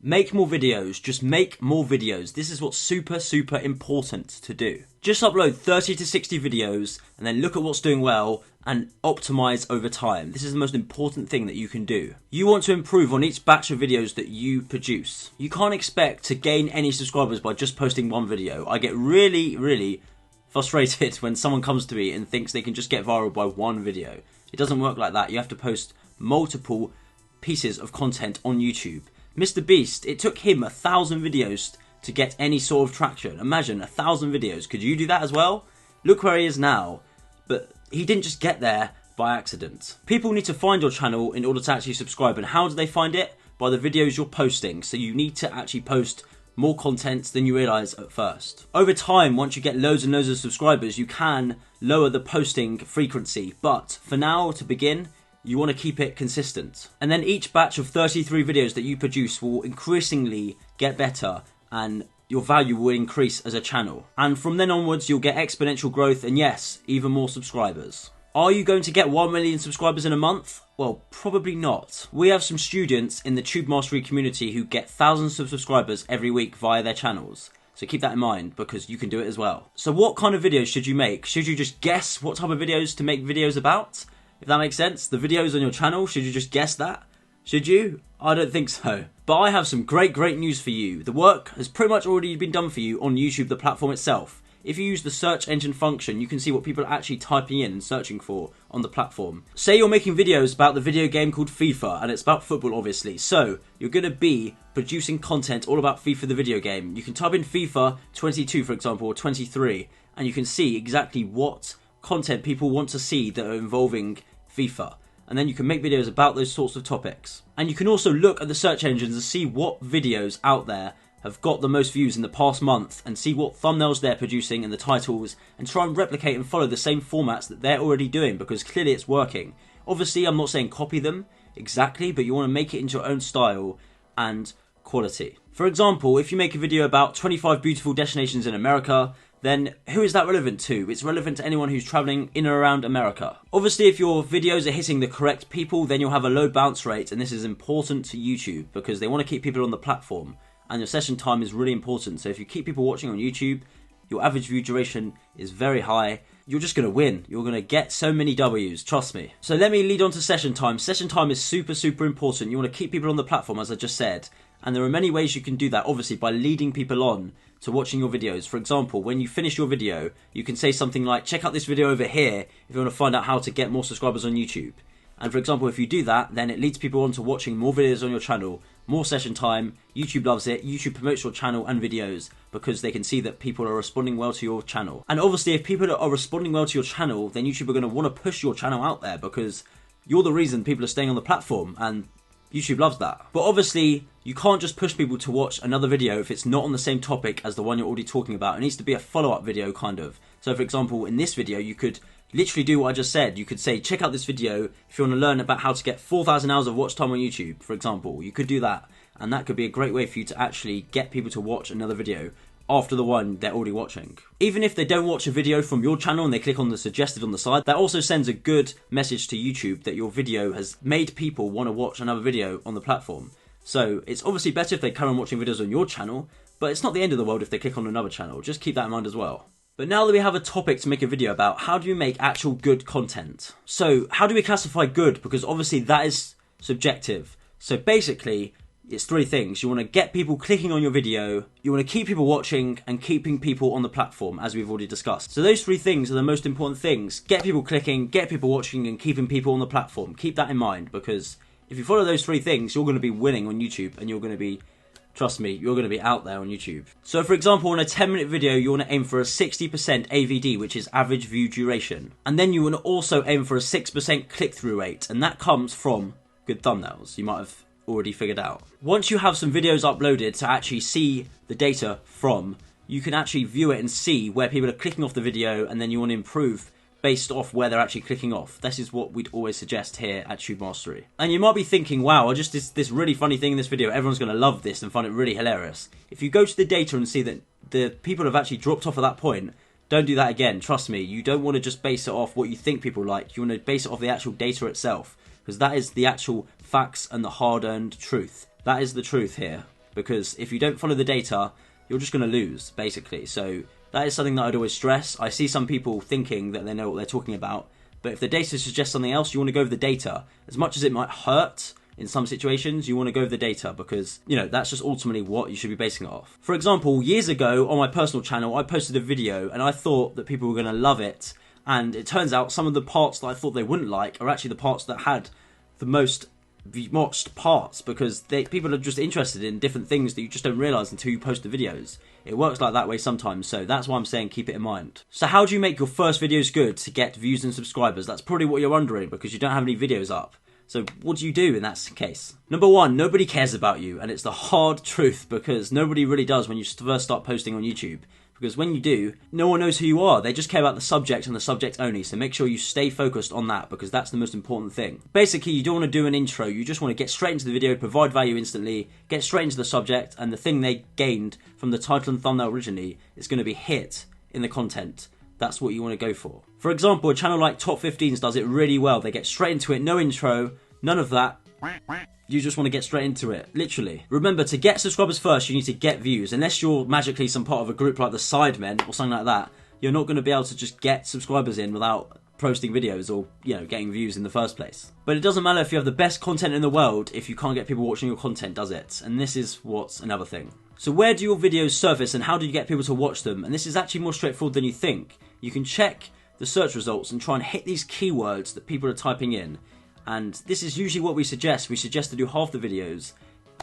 Make more videos. Just make more videos. This is what's super, super important to do. Just upload 30 to 60 videos and then look at what's doing well and optimize over time. This is the most important thing that you can do. You want to improve on each batch of videos that you produce. You can't expect to gain any subscribers by just posting one video. I get really frustrated when someone comes to me and thinks they can just get viral by one video. It doesn't work like that. You have to post multiple pieces of content on YouTube. Mr. Beast, it took him 1,000 videos to get any sort of traction. Imagine 1,000 videos. Could you do that as well? Look where he is now. But he didn't just get there by accident. People need to find your channel in order to actually subscribe. And how do they find it? By the videos you're posting. So you need to actually post more content than you realise at first. Over time, once you get loads and loads of subscribers, you can lower the posting frequency. But for now, to begin, you want to keep it consistent. And then each batch of 33 videos that you produce will increasingly get better and your value will increase as a channel. And from then onwards, you'll get exponential growth and yes, even more subscribers. Are you going to get 1 million subscribers in a month? Well, probably not. We have some students in the Tube Mastery community who get thousands of subscribers every week via their channels. So keep that in mind because you can do it as well. So what kind of videos should you make? Should you just guess what type of videos to make videos about? If that makes sense, the videos on your channel, should you just guess that? Should you? I don't think so. But I have some great news for you. The work has pretty much already been done for you on YouTube, the platform itself. If you use the search engine function, you can see what people are actually typing in and searching for on the platform. Say you're making videos about the video game called FIFA, and it's about football obviously. So you're going to be producing content all about FIFA the video game. You can type in FIFA 22 for example, or 23, and you can see exactly what content people want to see that are involving FIFA, and then you can make videos about those sorts of topics. And you can also look at the search engines and see what videos out there have got the most views in the past month and see what thumbnails they're producing and the titles and try and replicate and follow the same formats that they're already doing because clearly it's working. Obviously I'm not saying copy them exactly, but you want to make it into your own style and quality. For example, if you make a video about 25 beautiful destinations in America, then who is that relevant to? It's relevant to anyone who's traveling in or around America. Obviously, if your videos are hitting the correct people, then you'll have a low bounce rate, and this is important to YouTube because they want to keep people on the platform, and your session time is really important. So if you keep people watching on YouTube, your average view duration is very high. You're just going to win. You're going to get so many W's, trust me. So let me lead on to session time. Session time is super important. You want to keep people on the platform, as I just said. And there are many ways you can do that, obviously, by leading people on to watching your videos. For example, when you finish your video, you can say something like, check out this video over here if you want to find out how to get more subscribers on YouTube. And for example, if you do that, then it leads people on to watching more videos on your channel, more session time. YouTube loves it. YouTube promotes your channel and videos because they can see that people are responding well to your channel. And obviously, if people are responding well to your channel, then YouTube are going to want to push your channel out there because you're the reason people are staying on the platform, and YouTube loves that. But obviously, you can't just push people to watch another video if it's not on the same topic as the one you're already talking about. It needs to be a follow-up video, kind of. So for example, in this video, you could literally do what I just said. You could say, check out this video if you want to learn about how to get 4,000 hours of watch time on YouTube, for example. You could do that, and that could be a great way for you to actually get people to watch another video after the one they're already watching. Even if they don't watch a video from your channel and they click on the suggested on the side, that also sends a good message to YouTube that your video has made people want to watch another video on the platform. So it's obviously better if they carry on watching videos on your channel, but it's not the end of the world if they click on another channel. Just keep that in mind as well. But now that we have a topic to make a video about, how do you make actual good content? So how do we classify good? Because obviously that is subjective. So basically, it's three things. You want to get people clicking on your video, you want to keep people watching, and keeping people on the platform, as we've already discussed. So those three things are the most important things. Get people clicking, get people watching, and keeping people on the platform. Keep that in mind, because if you follow those three things, you're going to be winning on YouTube, and you're going to be, trust me, you're going to be out there on YouTube. So for example, in a 10-minute video, you want to aim for a 60% AVD, which is average view duration. And then you want to also aim for a 6% click-through rate, and that comes from good thumbnails. You might have already figured out. Once you have some videos uploaded to actually see the data from, you can actually view it and see where people are clicking off the video, and then you want to improve based off where they're actually clicking off. This is what we'd always suggest here at Tube Mastery. And you might be thinking, wow, I just did this really funny thing in this video, everyone's going to love this and find it really hilarious. If you go to the data and see that the people have actually dropped off at that point, don't do that again, trust me. You don't want to just base it off what you think people like, you want to base it off the actual data itself, because that is the actual facts and the hard-earned truth. That is the truth here. because if you don't follow the data, you're just going to lose, basically. So that is something that I'd always stress. I see some people thinking that they know what they're talking about, but if the data suggests something else, you want to go with the data. As much as it might hurt in some situations, you want to go with the data because, you know, that's just ultimately what you should be basing it off. For example, years ago on my personal channel, I posted a video and I thought that people were going to love it. And it turns out some of the parts that I thought they wouldn't like are actually the parts that had the most watched parts, because people are just interested in different things that you just don't realise until you post the videos. It works like that way sometimes, so that's why I'm saying keep it in mind. So how do you make your first videos good to get views and subscribers? That's probably what you're wondering, because you don't have any videos up. So what do you do in that case? Number one, nobody cares about you, and it's the hard truth, because nobody really does when you first start posting on YouTube. Because when you do, no one knows who you are. They just care about the subject and the subject only. So make sure you stay focused on that, because that's the most important thing. Basically, you don't want to do an intro. You just want to get straight into the video, provide value instantly, get straight into the subject, and the thing they gained from the title and thumbnail originally is going to be hit in the content. That's what you want to go for. For example, a channel like Top 15s does it really well. They get straight into it, no intro, none of that. You just want to get straight into it, literally. Remember, to get subscribers first, you need to get views. Unless you're magically some part of a group like the Sidemen or something like that, you're not going to be able to just get subscribers in without posting videos or, you know, getting views in the first place. But it doesn't matter if you have the best content in the world if you can't get people watching your content, does it? And this is what's another thing. So where do your videos surface and how do you get people to watch them? And this is actually more straightforward than you think. You can check the search results and try and hit these keywords that people are typing in. And this is usually what we suggest. We suggest to do half the videos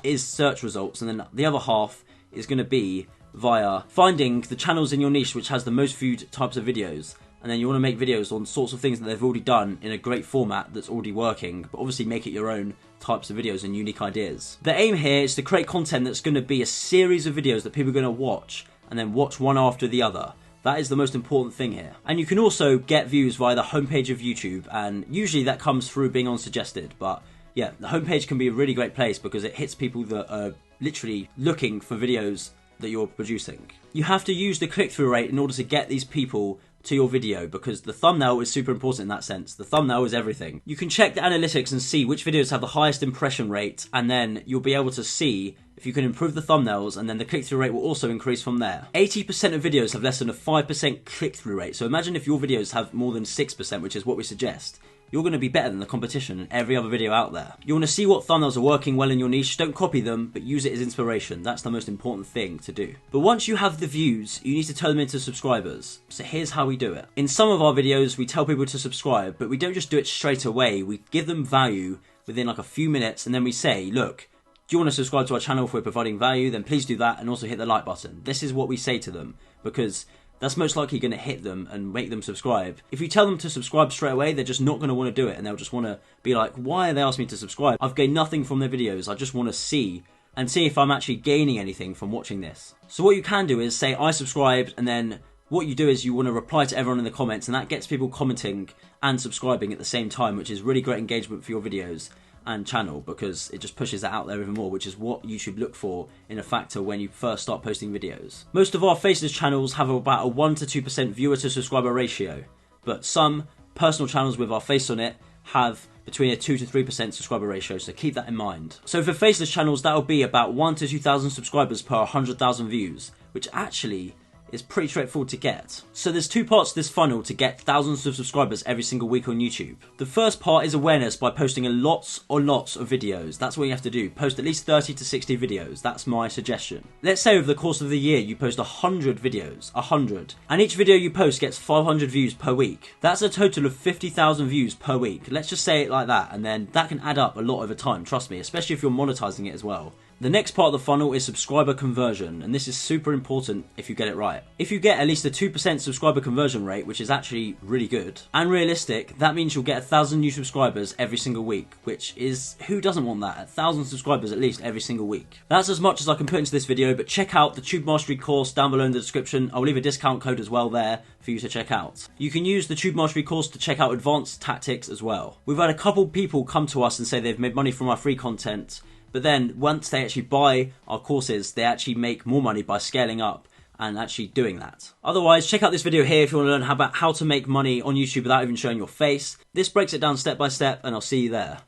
is search results, and then the other half is going to be via finding the channels in your niche which has the most viewed types of videos. And then you want to make videos on sorts of things that they've already done in a great format that's already working, but obviously make it your own types of videos and unique ideas. The aim here is to create content that's going to be a series of videos that people are going to watch, and then watch one after the other. That is the most important thing here. And you can also get views via the homepage of YouTube, and usually that comes through being on suggested. But yeah, the homepage can be a really great place because it hits people that are literally looking for videos that you're producing. You have to use the click-through rate in order to get these people to your video, because the thumbnail is super important in that sense. The thumbnail is everything. You can check the analytics and see which videos have the highest impression rate, and then you'll be able to see if you can improve the thumbnails, and then the click-through rate will also increase from there. 80% of videos have less than a 5% click-through rate, so imagine if your videos have more than 6%, which is what we suggest. You're going to be better than the competition and every other video out there. You want to see what thumbnails are working well in your niche. Don't copy them, but use it as inspiration. That's the most important thing to do. But once you have the views, you need to turn them into subscribers. So here's how we do it. In some of our videos, we tell people to subscribe, but we don't just do it straight away. We give them value within like a few minutes, and then we say, look, do you want to subscribe to our channel if we're providing value? Then please do that, and also hit the like button. This is what we say to them, because that's most likely going to hit them and make them subscribe. If you tell them to subscribe straight away, they're just not going to want to do it, and they'll just want to be like, why are they asking me to subscribe? I've gained nothing from their videos. I just want to see if I'm actually gaining anything from watching this. So what you can do is say, I subscribed, and then what you do is you want to reply to everyone in the comments, and that gets people commenting and subscribing at the same time, which is really great engagement for your videos and channel, because it just pushes that out there even more, which is what you should look for in a factor when you first start posting videos. Most of our faceless channels have about a 1 to 2% viewer to subscriber ratio, but some personal channels with our face on it have between a 2 to 3% subscriber ratio, so keep that in mind. So for faceless channels, that'll be about 1 to 2,000 subscribers per 100,000 views, which actually is pretty straightforward to get. So there's two parts to this funnel to get thousands of subscribers every single week on YouTube. The first part is awareness by posting lots of videos. That's what you have to do. Post at least 30 to 60 videos. That's my suggestion. Let's say over the course of the year you post 100 videos, 100, and each video you post gets 500 views per week. That's a total of 50,000 views per week. Let's just say it like that, and then that can add up a lot over time, trust me, especially if you're monetizing it as well. The next part of the funnel is subscriber conversion, and this is super important if you get it right. If you get at least a 2% subscriber conversion rate, which is actually really good and realistic, that means you'll get 1,000 new subscribers every single week, which is, who doesn't want that? 1,000 subscribers at least every single week. That's as much as I can put into this video, but check out the Tube Mastery course down below in the description. I'll leave a discount code as well there for you to check out. You can use the Tube Mastery course to check out advanced tactics as well. We've had a couple people come to us and say they've made money from our free content, but then once they actually buy our courses, they actually make more money by scaling up and actually doing that. Otherwise, check out this video here if you want to learn about how to make money on YouTube without even showing your face. This breaks it down step by step, and I'll see you there.